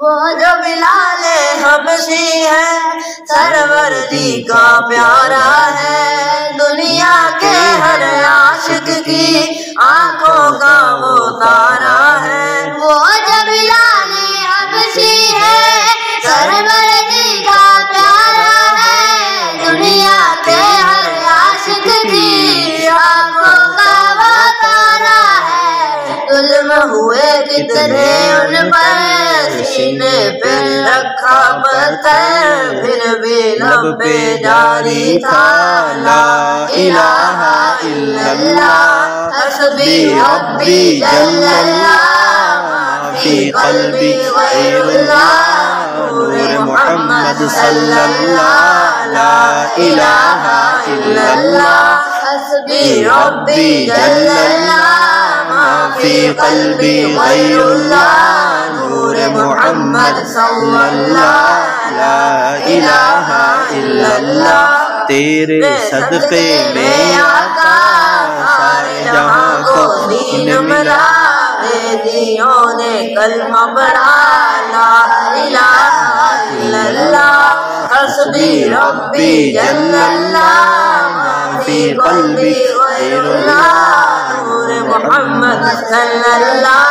وہ جو بلال حبشی ہے سروردی کا پیارا ہے، دنیا کے ہر عاشق کی آنکھوں کا وہ تارا ہے۔ وہ جو بلال حبشی ہے سروردی کا پیارا ہے، دنیا کے ہر عاشق کی آنکھوں کا وہ تارا ہے۔ ظلم ہوئے کتنے ان پر، سینے پہ رکھا پتھر، پھر بھی لب پہ جاری تھا لا الہ الا اللہ، حسبی ربی جل اللہ، ما فی قلبی غیر اللہ، نور محمد صلی اللہ، لا الہ الا اللہ، حسبی ربی جل اللہ، ما فی قلبی غیر اللہ، نور محمد صلی اللہ، لا الہ الا اللہ۔ تیرے صدقے میں آقا سارے جہاں کو دین ملا، دیوں نے کلمہ پڑھا لا الہ الا اللہ، حسبی ربی جل اللہ، ما فی قلبی غیر اللہ، نور محمد صلی اللہ۔